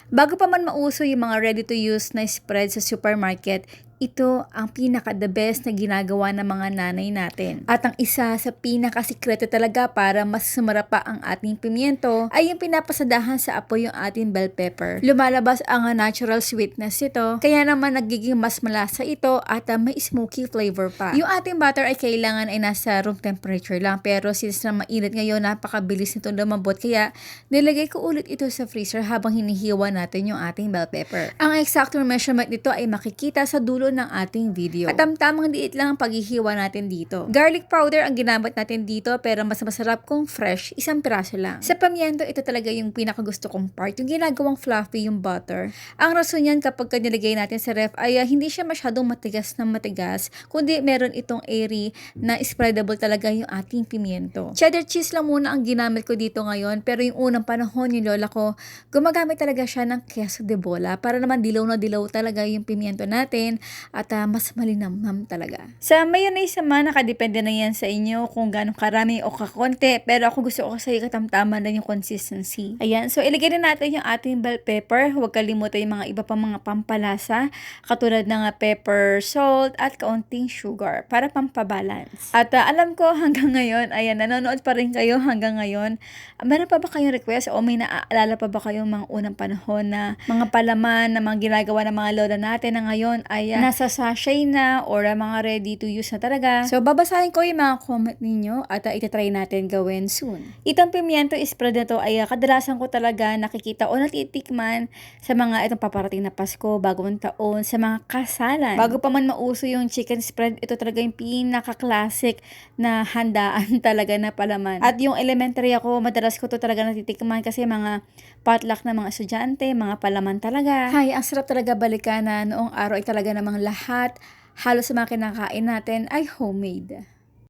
Bago pa man mauso yung mga ready-to-use na spread sa supermarket, ito ang pinaka-the best na ginagawa ng mga nanay natin. At ang isa sa pinaka-sikreto talaga para mas sumarap pa ang ating pimiento ay yung pinapasadahan sa apoy yung ating bell pepper. Lumalabas ang natural sweetness ito, kaya naman nagiging mas malasa ito at may smoky flavor pa. Yung ating butter ay kailangan ay nasa room temperature lang, pero since na mainit ngayon, napakabilis nito lumambot, kaya nilagay ko ulit ito sa freezer habang hinihiwa natin yung ating bell pepper. Ang exact measurement nito ay makikita sa dulo ng ating video. At tamang liit lang ang paghihiwa natin dito. Garlic powder ang ginamit natin dito, pero mas masarap kung fresh, isang piraso lang. Sa pamiento, ito talaga yung pinakagusto kong part, yung ginagawang fluffy yung butter. Ang rason yan kapag nilagay natin sa ref ay hindi siya masyadong matigas na matigas, kundi meron itong airy na spreadable talaga yung ating pimiento. Cheddar cheese lang muna ang ginamit ko dito ngayon, pero yung unang panahon yung lola ko, gumagamit talaga siya ng queso de bola para naman dilaw na dilaw talaga yung pimiento natin at mas malinamnam talaga. Sa mayonnaise naman, nakadepende na yan sa inyo kung gaano karami o kakonti, pero ako gusto ko kasi katamtaman na yung consistency. Ayan, so ilagay na natin yung ating bell pepper. Huwag kalimutan yung mga iba pang mga pampalasa katulad ng pepper, salt at kaunting sugar para pampabalance. At alam ko hanggang ngayon, ayan, nanonood pa rin kayo hanggang ngayon. Meron pa ba kayong request o may naaalala pa ba kayong mga unang panahon na mga palaman na mga ginagawa ng mga lola natin na ngayon ay nasa sachet na or mga ready to use na talaga? So babasahin ko yung mga comment ninyo at itatry natin gawin soon. Itong pimiento spread na to ay kadalasan ko talaga nakikita o natitikman sa mga itong paparating na Pasko, bagong taon, sa mga kasalan. Bago pa man mauso yung chicken spread, ito talaga yung pinaka-classic na handaan talaga na palaman. At yung elementary ako, madalas ko to talaga natitikman kasi mga potluck na mga estudyante, mga palaman talaga. Hay, ang sarap talaga balikan na noong araw ay talaga namang lahat, halos sa mga kinakain natin ay homemade.